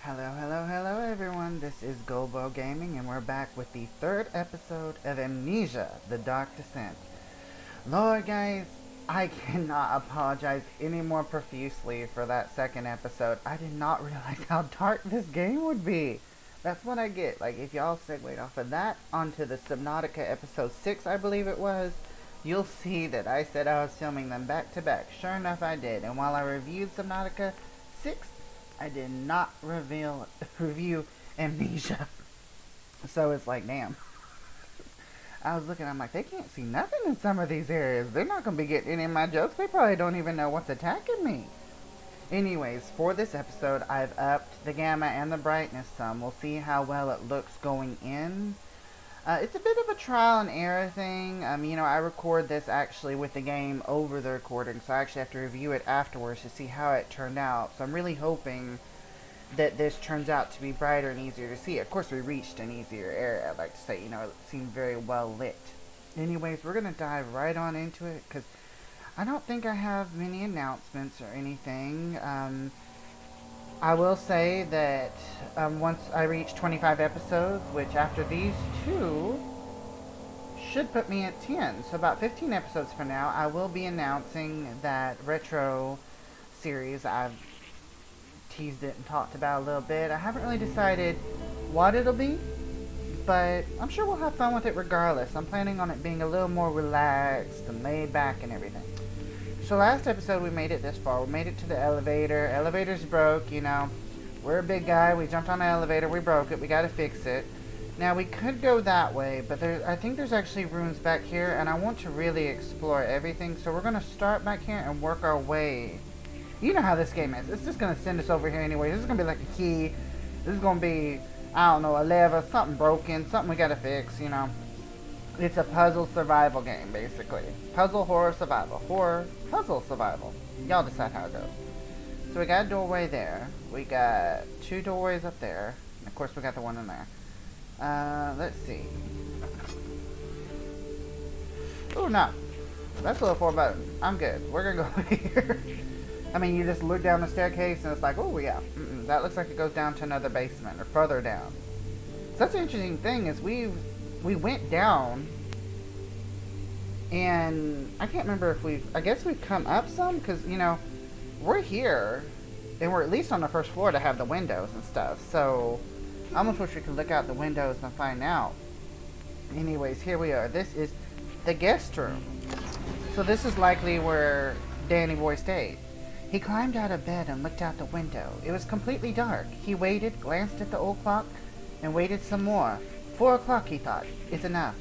Hello everyone, this is GoldBroGaming and we're back with the third episode of Amnesia, The Dark Descent. Lord guys, I cannot apologize any more profusely for that second episode. I did not realize how dark this game would be. That's what I get. Like, if y'all segued off of that onto the Subnautica episode 6, I believe it was, you'll see that I said I was filming them back to back. Sure enough, I did. And while I reviewed Subnautica 6, I did not review Amnesia. So it's like, damn. I was looking, I'm like, they can't see nothing in some of these areas. They're not going to be getting any of my jokes. They probably don't even know what's attacking me. Anyways, for this episode, I've upped the gamma and the brightness some. We'll see how well it looks going in. It's a bit of a trial and error thing. I record this actually with the game over the recording, so I actually have to review it afterwards to see how it turned out. So I'm really hoping that this turns out to be brighter and easier to see. Of course, we reached an easier area, I'd like to say. It seemed very well lit. Anyways, we're going to dive right on into it, because I don't think I have many announcements or anything. I will say that once I reach 25 episodes, which after these two should put me at 10, so about 15 episodes from now, I will be announcing that retro series I've teased it and talked about a little bit. I haven't really decided what it'll be, but I'm sure we'll have fun with it regardless. I'm planning on it being a little more relaxed and laid back and everything. So last episode we made it this far. We made it to the elevator. Elevator's broke, We're a big guy. We jumped on the elevator. We broke it. We gotta fix it. Now we could go that way, but I think there's actually rooms back here, and I want to really explore everything. So we're gonna start back here and work our way. You know how this game is. It's just gonna send us over here anyway. This is gonna be like a key. This is gonna be, I don't know, a lever, something broken, something we gotta fix, It's a puzzle survival game, basically. Puzzle, horror, survival. Horror, puzzle, survival. Y'all decide how it goes. So we got a doorway there. We got two doorways up there. And of course, we got the one in there. Let's see. Oh, no. That's a little 4 button. I'm good. We're gonna go over here. You just look down the staircase and it's like, oh, yeah. That looks like it goes down to another basement or further down. So that's the interesting thing is we went down, and I can't remember if I guess we've come up some, because, we're here, and we're at least on the first floor to have the windows and stuff, so I almost wish we could look out the windows and find out. Anyways, here we are. This is the guest room. So this is likely where Danny Boy stayed. He climbed out of bed and looked out the window. It was completely dark. He waited, glanced at the old clock, and waited some more. 4 o'clock, he thought, is enough.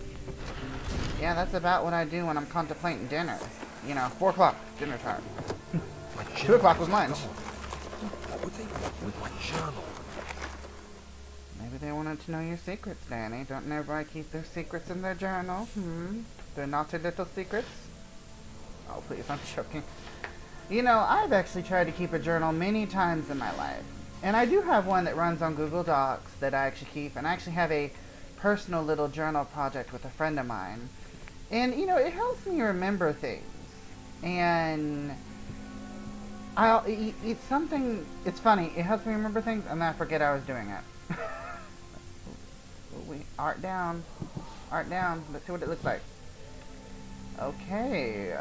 Yeah, that's about what I do when I'm contemplating dinner. 4 o'clock, dinner time. 2 o'clock was lunch. What would they want with my journal? Maybe they wanted to know your secrets, Danny. Don't everybody keep their secrets in their journal? Their naughty little secrets? Oh, please, I'm joking. I've actually tried to keep a journal many times in my life. And I do have one that runs on Google Docs that I actually keep. And I actually have a personal little journal project with a friend of mine. And, it helps me remember things. And it's funny, it helps me remember things and then I forget I was doing it. Art down. Let's see what it looks like. Okay,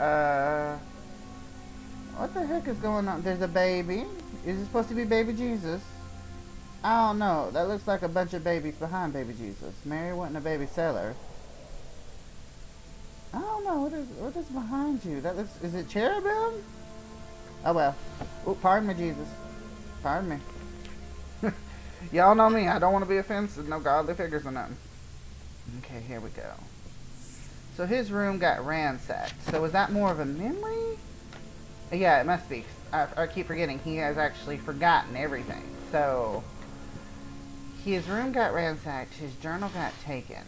what the heck is going on? There's a baby. Is it supposed to be baby Jesus? I don't know. That looks like a bunch of babies behind baby Jesus. Mary wasn't a baby seller. I don't know. What is behind you? That looks. Is it cherubim? Oh well. Oh, pardon me, Jesus. Pardon me. Y'all know me. I don't want to be offensive. No godly figures or nothing. Okay, here we go. So his room got ransacked. So was that more of a memory? Yeah, it must be. I keep forgetting. He has actually forgotten everything. So his room got ransacked. His journal got taken.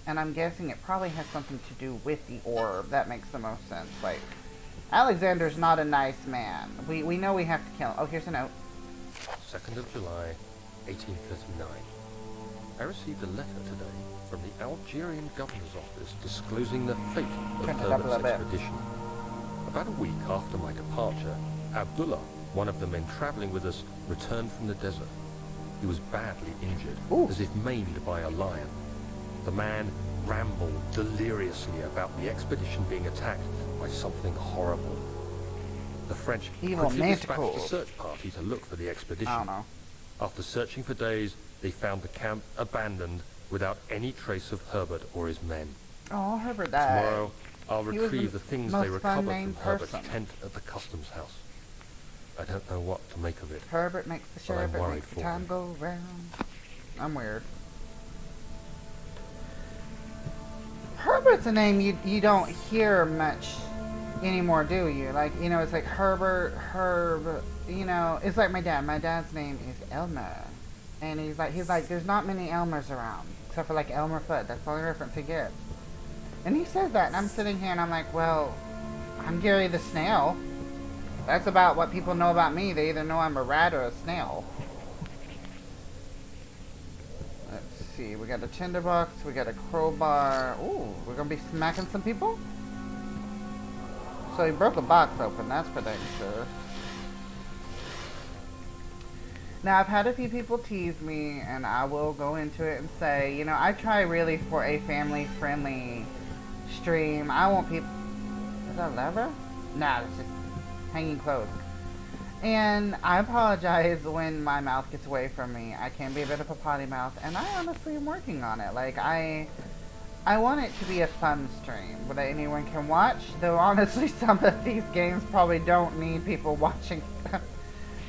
And I'm guessing it probably has something to do with the orb. That makes the most sense. Like, Alexander's not a nice man. We know we have to kill him. Oh, here's a note. 2nd of July, 1839. I received a letter today from the Algerian governor's office disclosing the fate of Herbert's expedition. About a week after my departure, Abdullah, one of the men traveling with us, returned from the desert. He was badly injured, Ooh. as if maimed by a lion. The man rambled deliriously about the expedition being attacked by something horrible. The French Evil quickly dispatched a manticores. search party to look for the expedition. I don't know. After searching for days, they found the camp abandoned without any trace of Herbert or his men. Oh, Herbert died. Tomorrow, I'll He was retrieve the the things most they recovered fun-named from Herbert's person. tent at the customs house. I don't know what to make of it. Herbert makes the But I'm sherbet, worried makes the for time him. go round. I'm weird. Herbert's a name you don't hear much anymore, do you? Like, you know, it's like Herbert, Herb, you know, it's like my dad. My dad's name is Elmer. And he's like, there's not many Elmers around. Except for like Elmer Fudd. That's the only reference he gets. And he says that, and I'm sitting here and I'm like, well, I'm Gary the Snail. That's about what people know about me. They either know I'm a rat or a snail. Let's see, we got a tinderbox, we got a crowbar. Ooh, we're gonna be smacking some people? So he broke a box open, that's for dang sure. Now, I've had a few people tease me, and I will go into it and say, you know, I try really for a family-friendly stream. I want people... Is that a lever? Nah, it's just hanging clothes. And I apologize when my mouth gets away from me. I can be a bit of a potty mouth, and I honestly am working on it. Like, I want it to be a fun stream that anyone can watch, though honestly some of these games probably don't need people watching.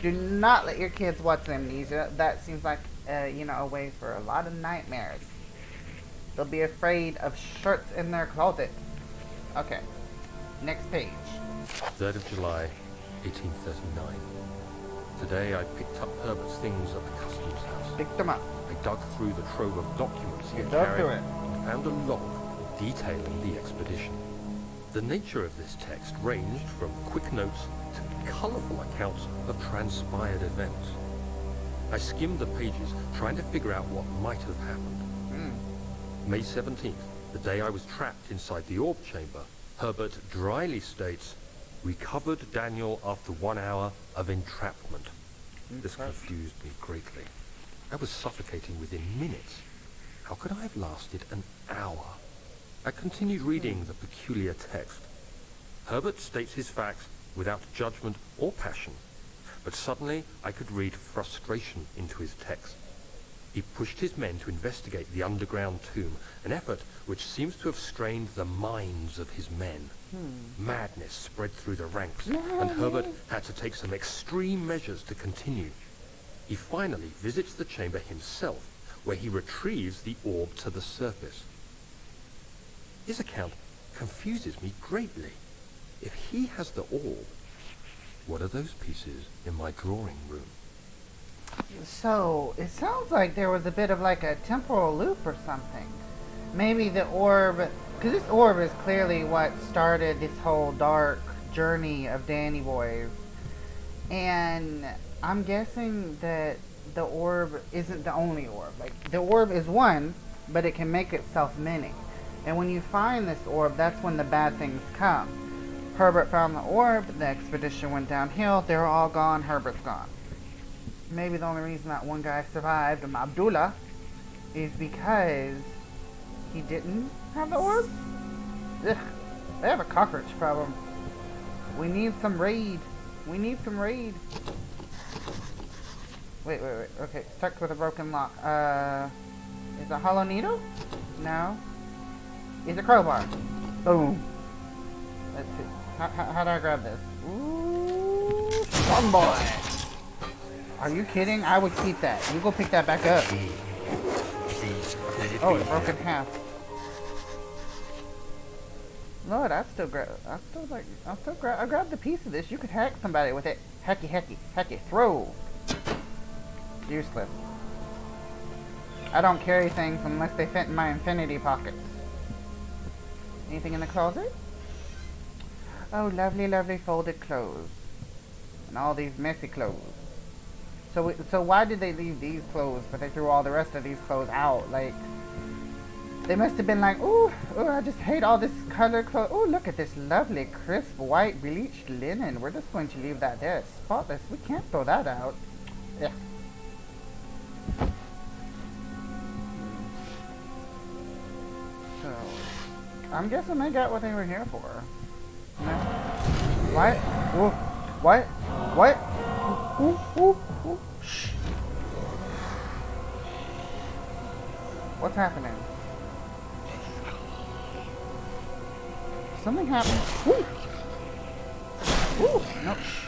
Do not let your kids watch Amnesia. That seems like, you know, a way for a lot of nightmares. They'll be afraid of shirts in their closet. Okay, next page. 3rd of July, 1839. Today I picked up Herbert's things at the customs house. Pick them up. I dug through the trove of documents he You had dug carried through it. and found a log detailing the expedition. The nature of this text ranged from quick notes to colourful accounts of transpired events. I skimmed the pages, trying to figure out what might have happened. May 17th, the day I was trapped inside the orb chamber, Herbert dryly states, "Recovered Daniel after 1 hour of entrapment." This confused me greatly. I was suffocating within minutes. How could I have lasted an hour? I continued reading the peculiar text. Herbert states his facts without judgment or passion, but suddenly I could read frustration into his text. He pushed his men to investigate the underground tomb, an effort which seems to have strained the minds of his men. Madness spread through the ranks, and Herbert had to take some extreme measures to continue. He finally visits the chamber himself, where he retrieves the orb to the surface. His account confuses me greatly. If he has the orb, what are those pieces in my drawing room? So, it sounds like there was a bit of like a temporal loop or something. Maybe the orb, because this orb is clearly what started this whole dark journey of Danny Boys. And I'm guessing that the orb isn't the only orb. Like, the orb is one, but it can make itself many. And when you find this orb, that's when the bad things come. Herbert found the orb, the expedition went downhill, they're all gone, Herbert's gone. Maybe the only reason that one guy survived, Abdullah, is because he didn't have the orb? Ugh, they have a cockroach problem. We need some raid. We need some raid. Wait. Okay, stuck with a broken lock. Is it a hollow needle? No. Is it a crowbar? Boom. Let's see. How do I grab this? Ooh, strong boy. Are you kidding? I would keep that. You go pick that back up. Oh, it broke in half. Lord, I grabbed a piece of this. You could hack somebody with it. Hacky, throw. Useless. I don't carry things unless they fit in my infinity pockets. Anything in the closet? Oh, lovely folded clothes. And all these messy clothes. So why did they leave these clothes, but they threw all the rest of these clothes out? Like, they must have been like, ooh, I just hate all this colored clothes. Ooh, look at this lovely, crisp, white, bleached linen. We're just going to leave that there. It's spotless. We can't throw that out. Yeah. I'm guessing they got what they were here for. No. What? Whoa. What? What? Ooh, ooh, ooh. Shh. What's happening? Something happened. Ooh. Ooh. No. Shh.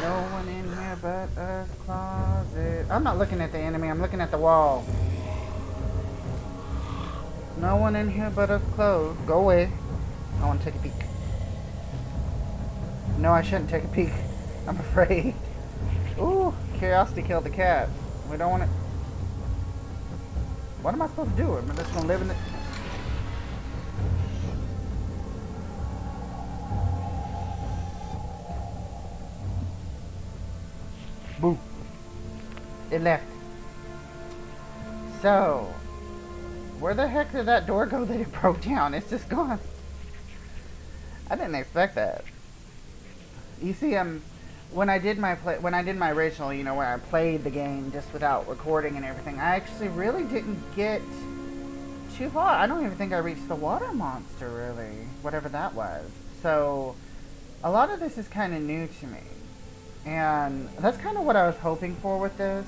No one in here but a closet. I'm not looking at the enemy. I'm looking at the wall. No one in here but us clothes. Go away. I want to take a peek. No, I shouldn't take a peek. I'm afraid. Ooh, curiosity killed the cat. We don't want it. What am I supposed to do? Am I just gonna live in it? Boom. It left. So, where the heck did that door go that it broke down? It's just gone. I didn't expect that. You see, when I did my original, you know, where I played the game just without recording and everything, I actually really didn't get too far. I don't even think I reached the water monster, really, whatever that was. So, a lot of this is kind of new to me. And that's kind of what I was hoping for with this.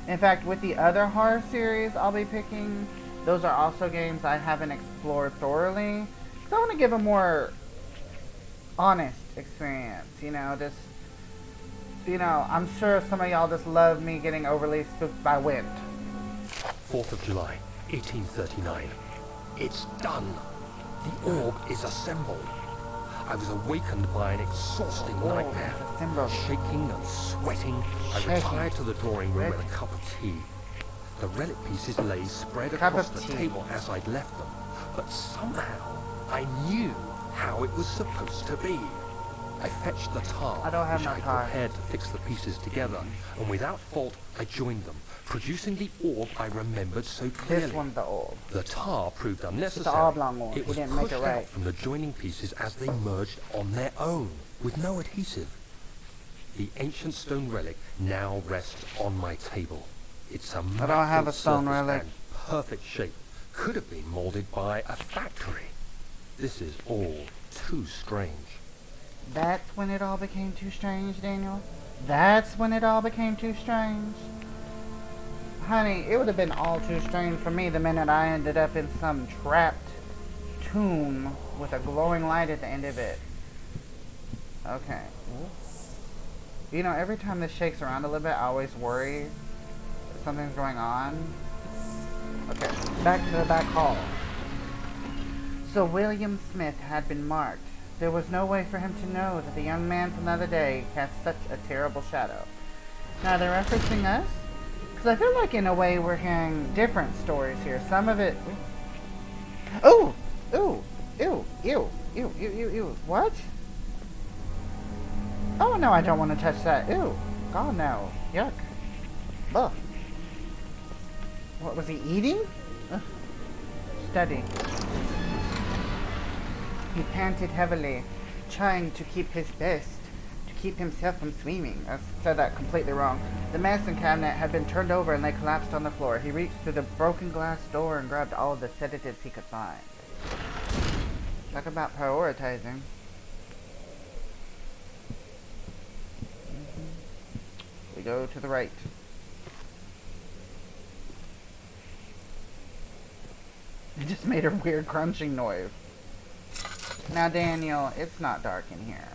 In fact, with the other horror series I'll be picking, those are also games I haven't explored thoroughly. So I want to give a more honest experience, you know, just, you know, I'm sure some of y'all just love me getting overly spooked by wind. 4th of July, 1839. It's done. The orb is assembled. I was awakened by an exhausting nightmare. Shaking and sweating, I retired to the drawing room with a cup of tea. The relic pieces lay spread across the table as I'd left them, but somehow I knew how it was supposed to be. I fetched the tar, which I prepared to fix the pieces together, and without fault I joined them, producing the orb I remembered so clearly. This one's the orb. The tar proved unnecessary. The oblong orb. It was pushed out from the joining pieces as they merged on their own, with no adhesive. The ancient stone relic now rests on my table. It's a matte stone relic. Perfect shape. Could have been molded by a factory. This is all too strange. That's when it all became too strange, Daniel. That's when it all became too strange. Honey, it would have been all too strange for me the minute I ended up in some trapped tomb with a glowing light at the end of it. Okay. You know, every time this shakes around a little bit, I always worry that something's going on. Okay, back to the back hall. So William Smith had been marked. There was no way for him to know that the young man from the other day cast such a terrible shadow. Now, they're referencing us? Because I feel like in a way we're hearing different stories here. Some of it... Oh! Ooh! Ew! Ew! Ew! Ew! Ew! Ew! What? Oh, no, I don't want to touch that. Ew! God, no. Yuck. Ugh. What, was he eating? Ugh. Study. He panted heavily, trying to keep his best, to keep himself from screaming. I said that completely wrong. The medicine cabinet had been turned over and they collapsed on the floor. He reached through the broken glass door and grabbed all of the sedatives he could find. Talk about prioritizing. We go to the right. It just made a weird crunching noise. Now, Daniel, it's not dark in here.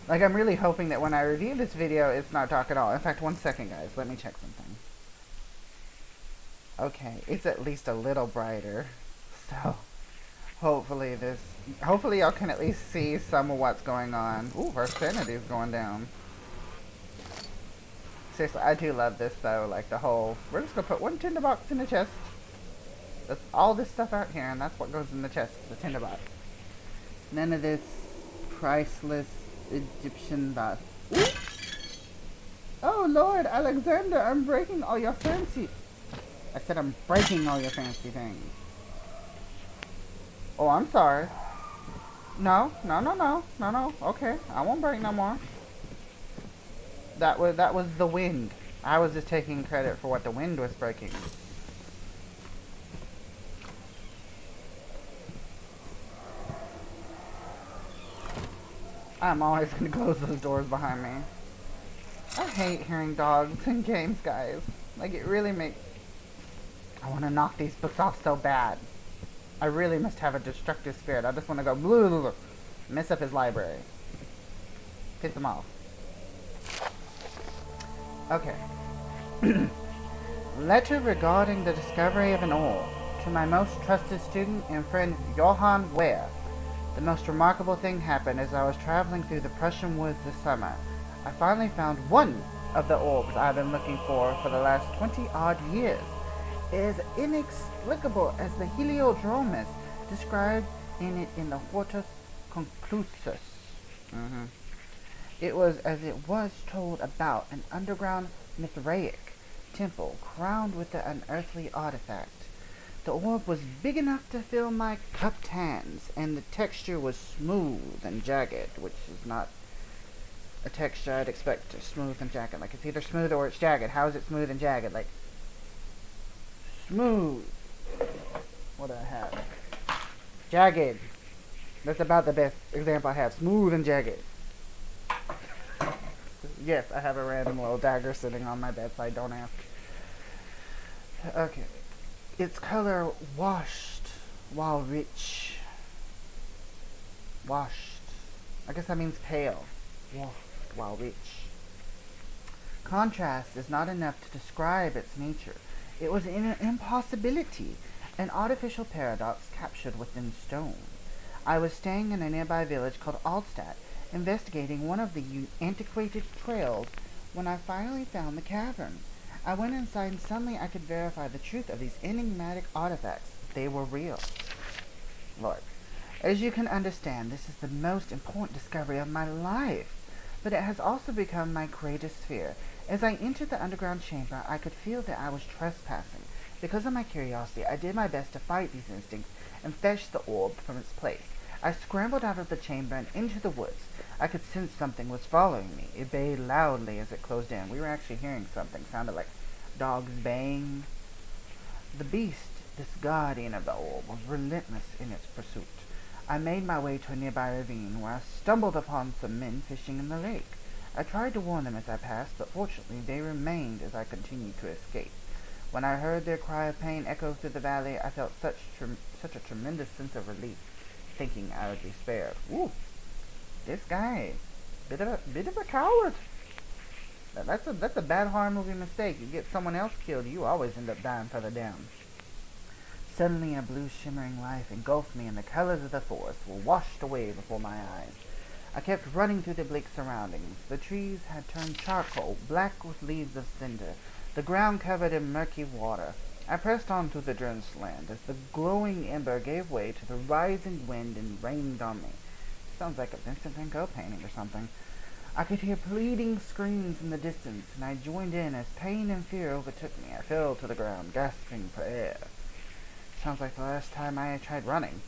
Like, I'm really hoping that when I review this video, it's not dark at all. In fact, 1 second, guys. Let me check something. Okay, it's at least a little brighter. So, hopefully y'all can at least see some of what's going on. Ooh, our sanity's going down. Seriously, I do love this, though. Like, the whole... We're just gonna put one tinderbox in the chest. That's all this stuff out here, and that's what goes in the chest, the tinderbox. None of this priceless Egyptian stuff. Oh, Lord, Alexander, I'm breaking all your fancy... I said I'm breaking all your fancy things. Oh, I'm sorry. No. Okay, I won't break no more. That was the wind. I was just taking credit for what the wind was breaking. I'm always gonna close those doors behind me. I hate hearing dogs in games, guys. Like, it really makes... I want to knock these books off so bad. I really must have a destructive spirit. I just want to go blah, blah, blah, mess up his library. Piss him off. Okay. Letter regarding the discovery of an orb. To my most trusted student and friend, Johann Wehr. The most remarkable thing happened as I was traveling through the Prussian woods this summer. I finally found one of the orbs I've been looking for the last 20-odd years. It is inexplicable as the Heliodromus described in it in the Hortus Conclusus. It was as it was told about an underground Mithraic temple crowned with the unearthly artifact. The orb was big enough to fill my cupped hands, and the texture was smooth and jagged, which is not a texture I'd expect smooth and jagged. Like, it's either smooth or it's jagged. How is it smooth and jagged? Like, smooth. What do I have? Jagged. That's about the best example I have. Smooth and jagged. Yes, I have a random little dagger sitting on my bedside. Don't ask. Okay. Its color washed while rich. Washed. I guess that means pale. Washed while rich. Contrast is not enough to describe its nature. It was an impossibility, an artificial paradox captured within stone. I was staying in a nearby village called Altstadt, investigating one of the antiquated trails when I finally found the cavern. I went inside and suddenly I could verify the truth of these enigmatic artifacts. They were real. Lord, as you can understand, this is the most important discovery of my life, but it has also become my greatest fear. As I entered the underground chamber, I could feel that I was trespassing. Because of my curiosity, I did my best to fight these instincts and fetch the orb from its place. I scrambled out of the chamber and into the woods. I could sense something was following me. It bayed loudly as it closed in. We were actually hearing something. Sounded like dogs baying. The beast, this guardian of the orb, was relentless in its pursuit. I made my way to a nearby ravine, where I stumbled upon some men fishing in the lake. I tried to warn them as I passed, but fortunately they remained as I continued to escape. When I heard their cry of pain echo through the valley, I felt such a tremendous sense of relief, thinking I would be spared. Ooh, this guy, bit of a coward. That's a bad horror movie mistake. You get someone else killed, you always end up dying further down. Suddenly a blue shimmering light engulfed me, and the colors of the forest were washed away before my eyes. I kept running through the bleak surroundings. The trees had turned charcoal, black with leaves of cinder, the ground covered in murky water. I pressed on through the drenched land as the glowing ember gave way to the rising wind and rained on me. Sounds like a Vincent van Gogh painting or something. I could hear pleading screams in the distance, and I joined in as pain and fear overtook me. I fell to the ground, gasping for air. Sounds like the last time I had tried running.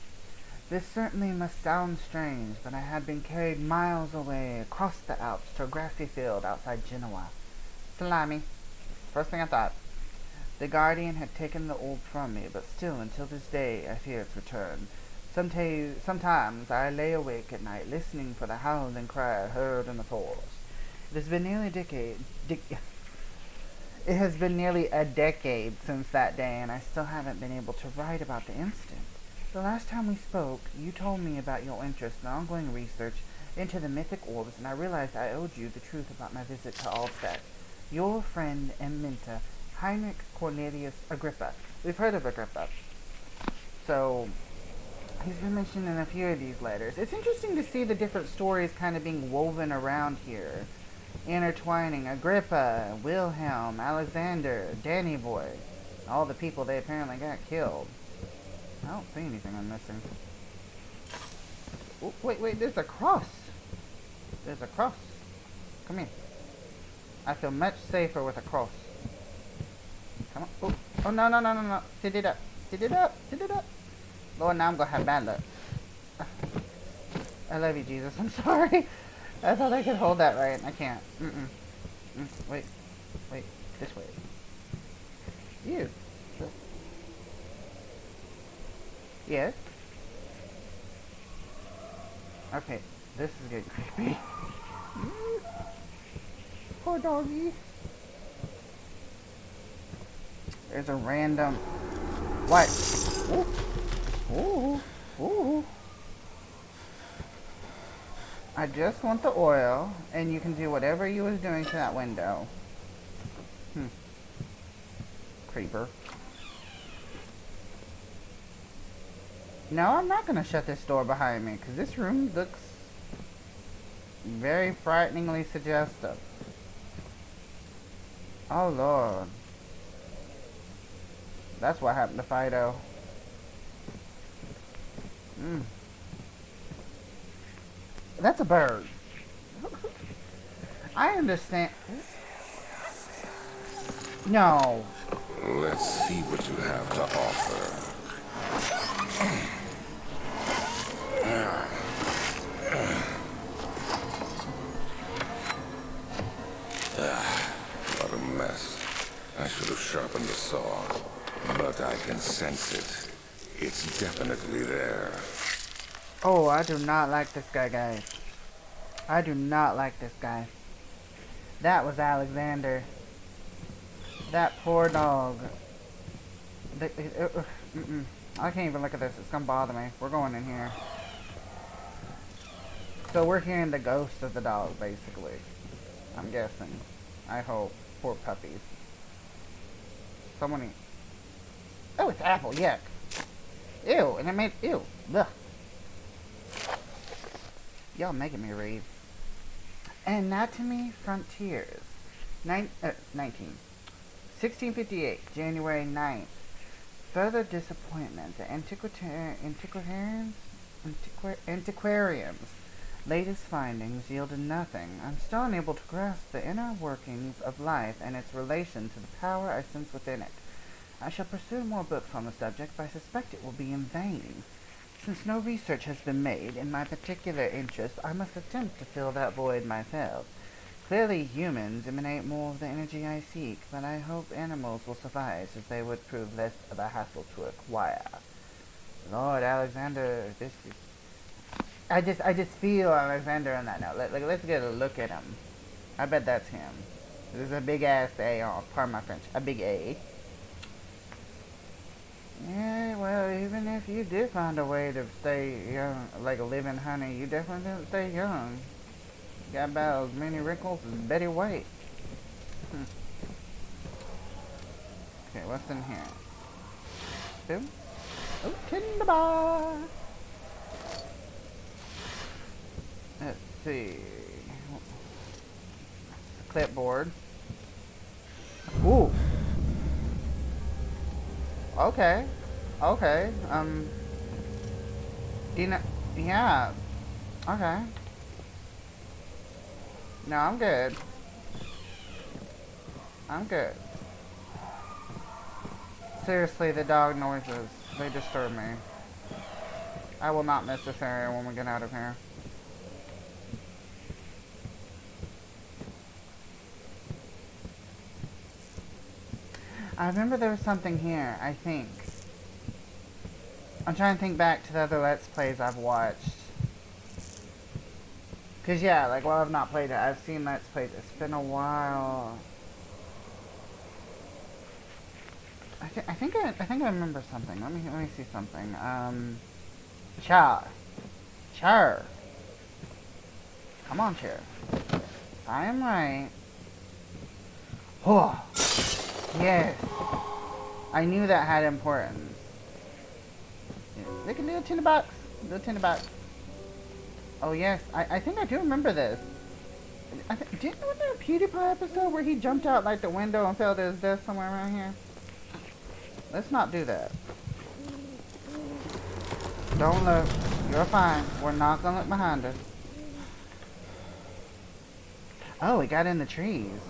This certainly must sound strange, but I had been carried miles away, across the Alps, to a grassy field outside Genoa. Salami. First thing I thought. The guardian had taken the orb from me, but still, until this day, I fear its return. Sometimes I lay awake at night, listening for the howling cry heard in the forest. It has been nearly a decade since that day, and I still haven't been able to write about the incident. The last time we spoke, you told me about your interest in ongoing research into the mythic orbs, and I realized I owed you the truth about my visit to Altstadt. Your friend and mentor, Heinrich Cornelius Agrippa. We've heard of Agrippa. So, he's been mentioned in a few of these letters. It's interesting to see the different stories kind of being woven around here. Intertwining Agrippa, Wilhelm, Alexander, Danny Boy. All the people they apparently got killed. I don't see anything I'm missing. Oh, wait, there's a cross. There's a cross. Come here. I feel much safer with a cross. Come on. Oh, no. Sit it up. Lord, now I'm gonna have bad luck. I love you, Jesus. I'm sorry. I thought I could hold that right. I can't. Wait. This way. You. Yes? Okay. This is getting creepy. Poor doggy. There's a random... What? Ooh. Ooh. Ooh. I just want the oil, and you can do whatever you was doing to that window. Creeper. No, I'm not going to shut this door behind me, because this room looks very frighteningly suggestive. Oh, Lord. That's what happened to Fido. That's a bird. I understand. No. Let's see what you have to offer. What a mess. I should have sharpened the saw, but I can sense it. It's definitely there. Oh, I do not like this guy, guys. I do not like this guy. That was Alexander. That poor dog. I can't even look at this. It's gonna bother me. We're going in here. So we're hearing the ghost of the dog, basically. I'm guessing. I hope. Poor puppies. Someone eat. Oh, it's apple. Yuck. Ew. And it made... Ew. Ugh. Y'all making me read. Anatomy Frontiers. 1658, January 9th. Further disappointment. The antiquarians' latest findings yielded nothing. I'm still unable to grasp the inner workings of life and its relation to the power I sense within it. I shall pursue more books on the subject, but I suspect it will be in vain. Since no research has been made in my particular interest, I must attempt to fill that void myself. Clearly humans emanate more of the energy I seek, but I hope animals will suffice, as they would prove less of a hassle to acquire. Lord Alexander, this is... I just feel Alexander on that note. Let's get a look at him. I bet that's him. There's a big ass A on, pardon my French, a big A. Yeah, well, even if you did find a way to stay young, like living honey, you definitely didn't stay young. You got about as many wrinkles as Betty White. Okay, what's in here? Boom. Oh, Tinder bar. Let's see. Clipboard. Ooh. Okay. Okay. Dina. Yeah. Okay. No, I'm good. I'm good. Seriously, the dog noises. They disturb me. I will not miss this area when we get out of here. I remember there was something here, I think. I'm trying to think back to the other Let's Plays I've watched. Cause yeah, like while I've not played it, I've seen Let's Plays. It's been a while. I think I remember something. Let me see something. Char. Come on, Char. I am right. Oh. Yes. I knew that had importance. Yeah, they can do a $10. Do a $10. Oh yes, I think I do remember this. Didn't there was a PewDiePie episode where he jumped out like the window and fell to his death somewhere around here? Let's not do that. Don't look. You're fine. We're not gonna look behind us. Oh, it got in the trees.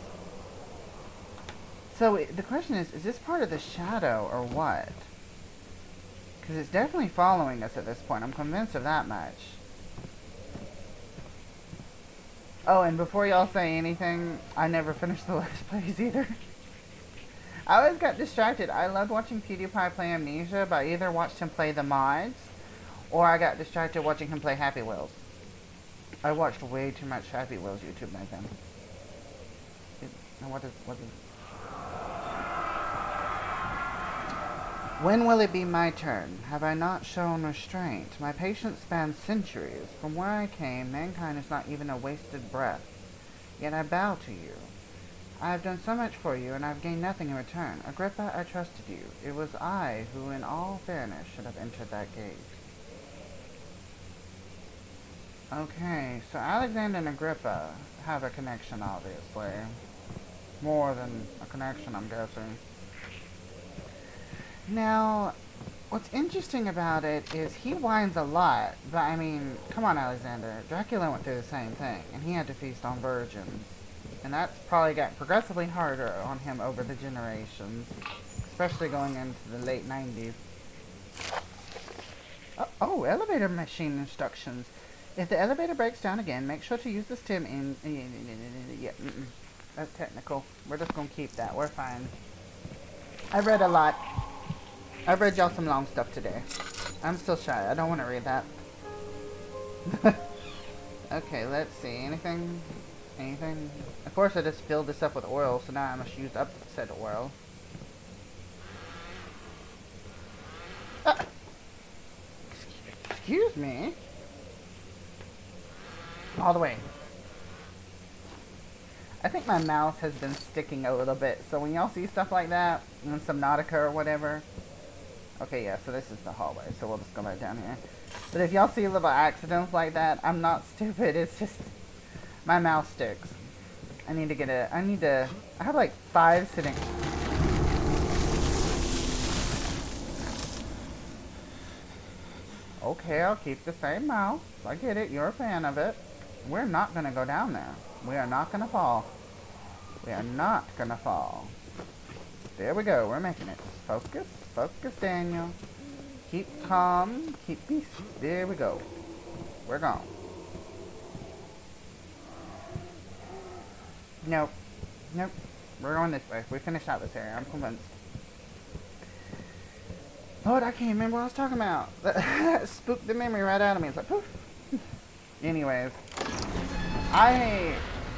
So the question is this part of the shadow or what? Because it's definitely following us at this point. I'm convinced of that much. Oh, and before y'all say anything, I never finished the Let's Plays either. I always got distracted. I loved watching PewDiePie play Amnesia, but I either watched him play the mods, or I got distracted watching him play Happy Wheels. I watched way too much Happy Wheels YouTube back then. What is... When will it be my turn? Have I not shown restraint? My patience spans centuries. From where I came, mankind is not even a wasted breath. Yet I bow to you. I have done so much for you, and I have gained nothing in return. Agrippa, I trusted you. It was I who, in all fairness, should have entered that gate. Okay, so Alexander and Agrippa have a connection, obviously. More than a connection, I'm guessing. Now, what's interesting about it is he whines a lot, but I mean, come on, Alexander. Dracula went through the same thing, and he had to feast on virgins. And that's probably got progressively harder on him over the generations, especially going into the late 90s. Oh, elevator machine instructions. If the elevator breaks down again, make sure to use the stem in... Yeah, that's technical. We're just gonna keep that. We're fine. I've read a lot. I've read y'all some long stuff today. I'm still shy. I don't want to read that. Okay, let's see. Anything? Anything? Of course, I just filled this up with oil, so now I must use up said oil. Excuse me. All the way. I think my mouse has been sticking a little bit, so when y'all see stuff like that, in Subnautica or whatever... Okay, yeah, so this is the hallway, so we'll just go right down here. But if y'all see little accidents like that, I'm not stupid, it's just... My mouse sticks. I have like 5 sitting... Okay, I'll keep the same mouse. I get it, you're a fan of it. We're not gonna go down there. We are not gonna fall. We are not gonna fall. There we go, we're making it. Focus, focus, Daniel. Keep calm, keep peace. There we go. We're gone. Nope. Nope. We're going this way. We finished out this area, I'm convinced. Lord, I can't remember what I was talking about. That spooked the memory right out of me. It's like, poof. Anyways.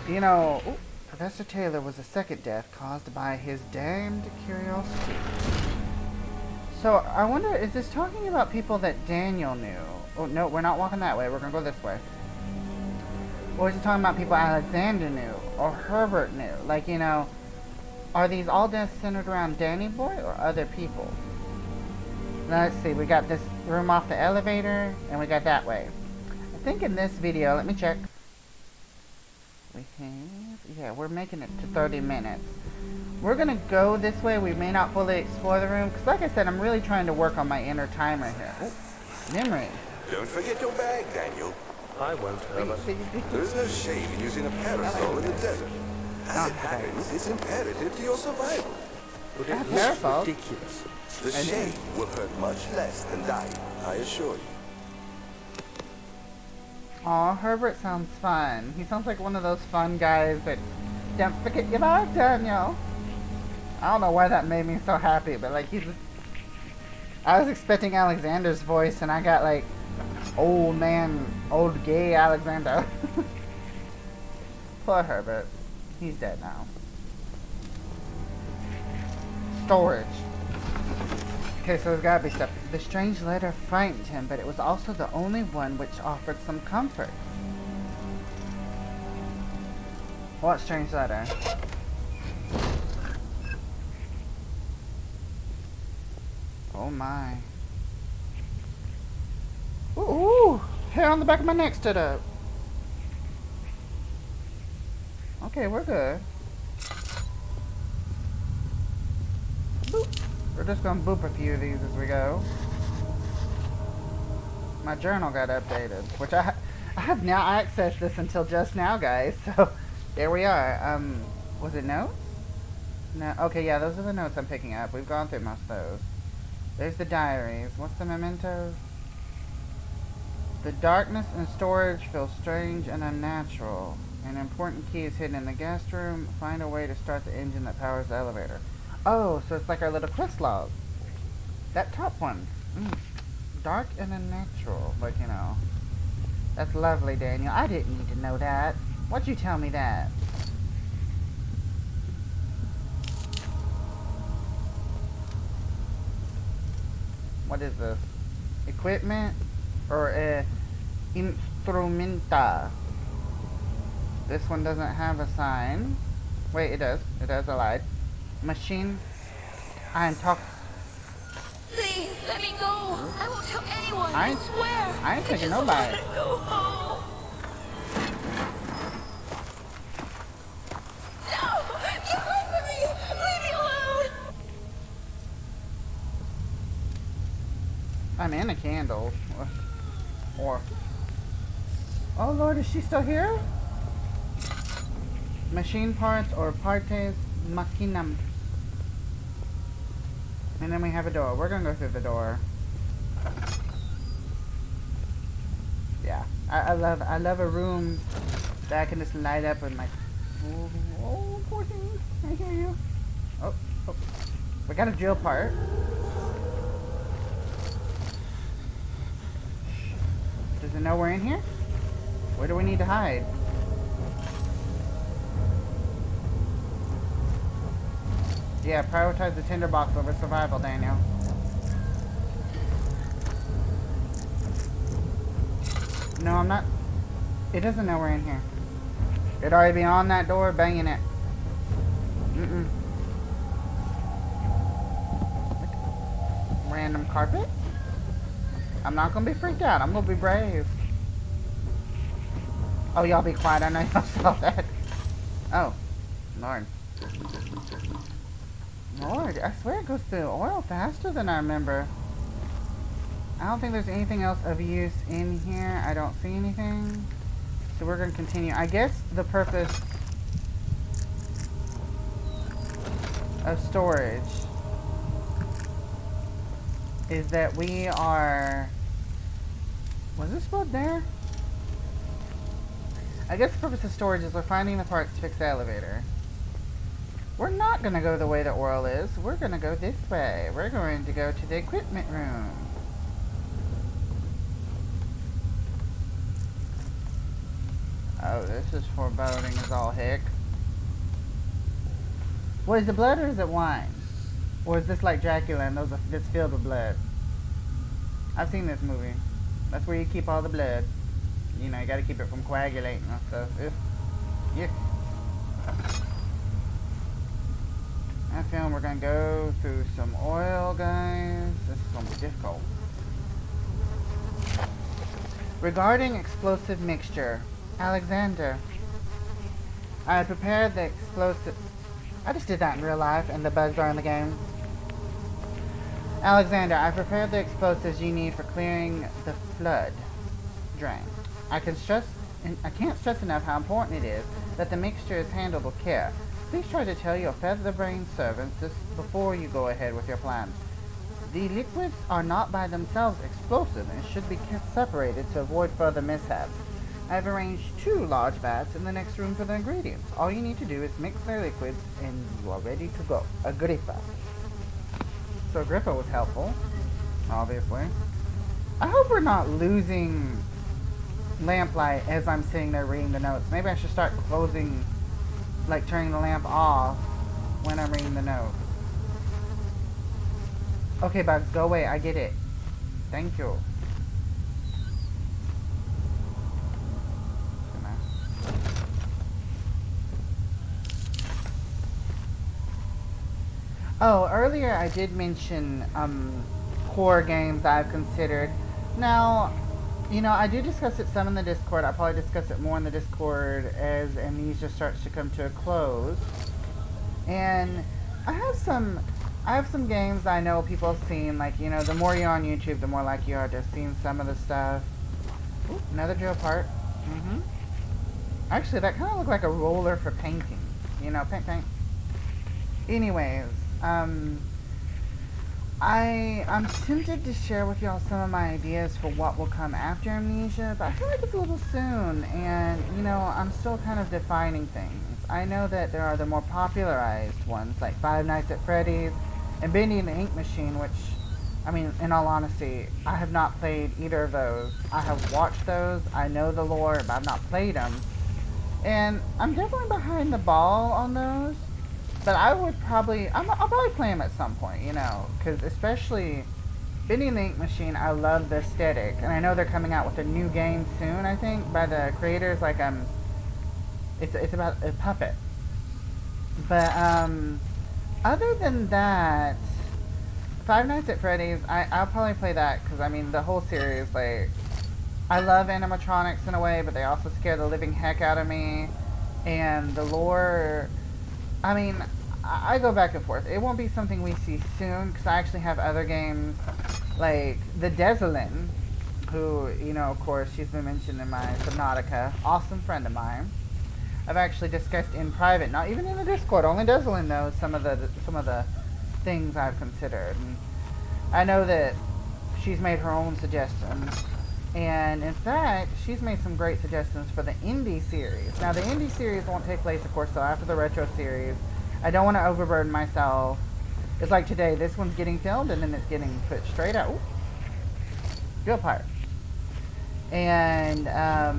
Ooh, Professor Taylor was the second death caused by his damned curiosity. So, I wonder, is this talking about people that Daniel knew? Oh, no, we're not walking that way. We're gonna go this way. Or is it talking about people Alexander knew? Or Herbert knew? Like, are these all deaths centered around Danny Boy or other people? Let's see, we got this room off the elevator, and we got that way. I think in this video, let me check. Yeah, we're making it to 30 minutes. We're gonna go this way. We may not fully explore the room, because like I said, I'm really trying to work on my inner timer here. Oh, memory. Don't forget your bag, Daniel. I won't, Herbert. There is no shame in using a parasol in the desert. As it happens, it's imperative to your survival. But That's it their looks fault. ridiculous. The shade will hurt much less than dying, I assure you. Aw, Herbert sounds fun. He sounds like one of those fun guys that don't forget your bag, Daniel. I don't know why that made me so happy, but like I was expecting Alexander's voice and I got like old gay Alexander. Poor Herbert. He's dead now. Storage. Okay, so there's gotta be stuff. The strange letter frightened him, but it was also the only one which offered some comfort. What strange letter? Oh my. Ooh, hair on the back of my neck stood up. Okay, we're good. Boop. We're just gonna boop a few of these as we go. My journal got updated, which I have now accessed this until just now, guys. So there we are. Was it notes? No. Okay, yeah, those are the notes I'm picking up. We've gone through most of those. There's the diaries. What's the memento? The darkness and storage feel strange and unnatural. An important key is hidden in the guest room. Find a way to start the engine that powers the elevator. Oh, so it's like our little quest log. That top one. Dark and unnatural. Like, That's lovely, Daniel. I didn't need to know that. Why'd you tell me that? What is this? Equipment? Or instrumenta? This one doesn't have a sign. Wait, it does. It does. I lied. Machine. I am talking. Please, let me go. I won't tell anyone. I swear. I ain't taking nobody. Go home. No! You hurt me! Leave me alone! I'm in a candle. Or. Oh Lord, is she still here? Machine parts or partes machinam. And then we have a door. We're gonna go through the door. Yeah, I love a room that I can just light up with my. Oh, poor thing. I hear you. Oh, we got a drill part. Does it know we're in here? Where do we need to hide? Yeah, prioritize the tinderbox over survival, Daniel. No, I'm not. It doesn't know we're in here. It'd already be on that door, banging it. Random carpet? I'm not gonna be freaked out. I'm gonna be brave. Oh, y'all be quiet. I know y'all saw that. Oh, Lord. Lord, I swear it goes through oil faster than I remember. I don't think there's anything else of use in here. I don't see anything. So we're going to continue. I guess the purpose of storage is that we are... Was this blood there? I guess the purpose of storage is we're finding the parts to fix the elevator. We're not going to go the way the oil is. We're going to go this way. We're going to go to the equipment room. Oh, this is foreboding as all heck. What is the blood or is it wine? Or is this like Dracula and it's filled with blood? I've seen this movie. That's where you keep all the blood. You know, you gotta keep it from coagulating and stuff. Yeah. I feel we're gonna go through some oil, guys. This is gonna be difficult. Regarding explosive mixture, Alexander, I prepared the explosive... I just did that in real life and the bugs are in the game. Alexander, I prepared the explosives you need for clearing the flood drain. I can't stress enough how important it is that the mixture is handled with care. Please try to tell your feather-brained servants this before you go ahead with your plans. The liquids are not by themselves explosive and should be kept separated to avoid further mishaps. I have arranged 2 large vats in the next room for the ingredients. All you need to do is mix their liquids and you are ready to go. Agrippa. So Agrippa was helpful, obviously. I hope we're not losing lamplight as I'm sitting there reading the notes. Maybe I should start closing, like turning the lamp off when I'm reading the notes. Okay, bugs, go away. I get it. Thank you. Oh, earlier I did mention horror games I've considered. Now, you know, I do discuss it some in the Discord. I'll probably discuss it more in the Discord as Amnesia starts to come to a close. And I have some games I know people have seen, like, you know, the more you're on YouTube, the more likely you are to have seen some of the stuff. Ooh, another drill part. Actually, that kind of looked like a roller for painting. You know, paint. Anyways, I'm tempted to share with y'all some of my ideas for what will come after Amnesia, but I feel like it's a little soon, and, you know, I'm still kind of defining things. I know that there are the more popularized ones, like Five Nights at Freddy's, and Bendy and the Ink Machine, which I mean, in all honesty, I have not played either of those. I have watched those, I know the lore, but I've not played them. And I'm definitely behind the ball on those. But I would probably, I'll probably play them at some point, you know. Because especially Bendy and the Ink Machine, I love the aesthetic. And I know they're coming out with a new game soon, I think, by the creators. Like, it's about a puppet. But, other than that, Five Nights at Freddy's, I'll probably play that. Because, I mean, the whole series, like, I love animatronics in a way, but they also scare the living heck out of me. And the lore, I mean, I go back and forth. It won't be something we see soon, because I actually have other games, like the Desolin, who, you know, of course, she's been mentioned in my Subnautica, awesome friend of mine. I've actually discussed in private, not even in the Discord, only Desolin knows some of the things I've considered. And I know that she's made her own suggestions. And in fact, she's made some great suggestions for the indie series. Now, the indie series won't take place, of course, till after the retro series. I don't want to overburden myself. It's like today, this one's getting filmed and then it's getting put straight out. Ooh. Good part. And I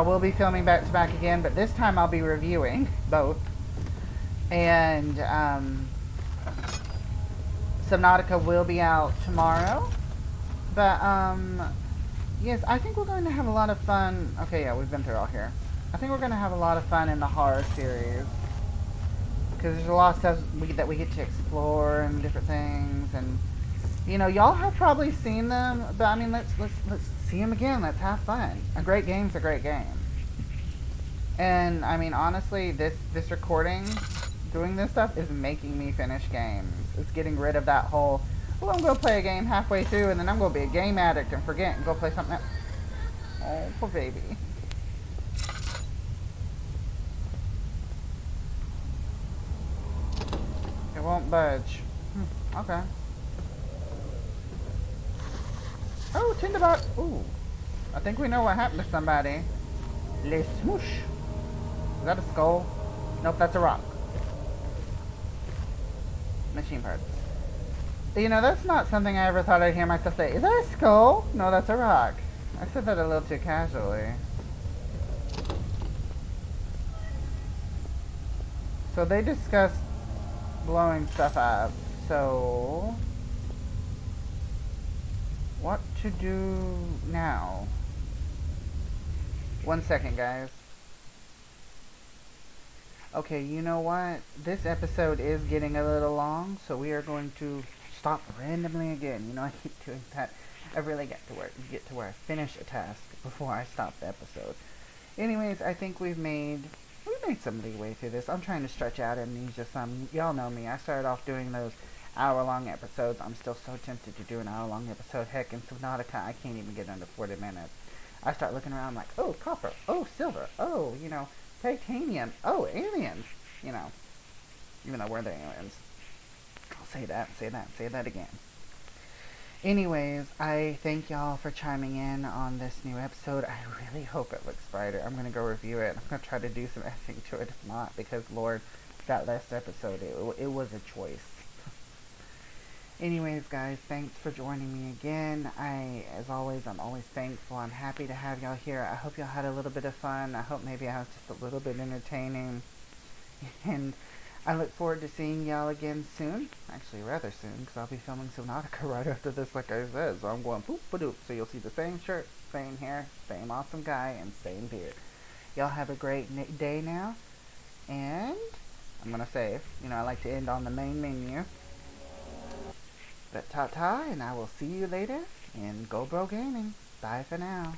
will be filming back to back again, but this time I'll be reviewing both. And Subnautica will be out tomorrow. But, yes, I think we're going to have a lot of fun. Okay, yeah, we've been through all here. I think we're going to have a lot of fun in the horror series. Because there's a lot of stuff that we get to explore and different things. And, you know, y'all have probably seen them. But, I mean, let's see them again. Let's have fun. A great game's a great game. And, I mean, honestly, this recording, doing this stuff, is making me finish games. It's getting rid of that whole... well, I'm going to play a game halfway through, and then I'm going to be a game addict and forget and go play something else. Oh, poor baby. It won't budge. Okay. Oh, Tinderbot. Ooh. I think we know what happened to somebody. Le smoosh. Is that a skull? Nope, that's a rock. Machine parts. You know, that's not something I ever thought I'd hear myself say. Is that a skull? No, that's a rock. I said that a little too casually. So they discussed blowing stuff up. So what to do now? 1 second, guys. Okay, you know what? This episode is getting a little long, so we are going to stop randomly again. You know, I keep doing that. I really get to where I finish a task before I stop the episode. Anyways, I think we've made some leeway through this. I'm trying to stretch out Amnesia some. Y'all know me. I started off doing those hour-long episodes. I'm still so tempted to do an hour-long episode. Heck, in Subnautica, I can't even get under 40 minutes. I start looking around like, oh, copper, oh, silver, oh, you know, titanium, oh, aliens, you know, even though we're the aliens. I'll say that again. Anyways, I thank y'all for chiming in on this new episode. I really hope it looks brighter. I'm going to go review it. I'm going to try to do some editing to it. If not, because, Lord, that last episode, it was a choice. Anyways, guys, thanks for joining me again. As always, I'm always thankful. I'm happy to have y'all here. I hope y'all had a little bit of fun. I hope maybe I was just a little bit entertaining. And I look forward to seeing y'all again soon. Actually, rather soon, because I'll be filming Subnautica right after this, like I said. So I'm going poop-a-doop. So you'll see the same shirt, same hair, same awesome guy, and same beard. Y'all have a great day now. And I'm going to say, you know, I like to end on the main menu. But ta-ta, and I will see you later in GoldBroGaming. Bye for now.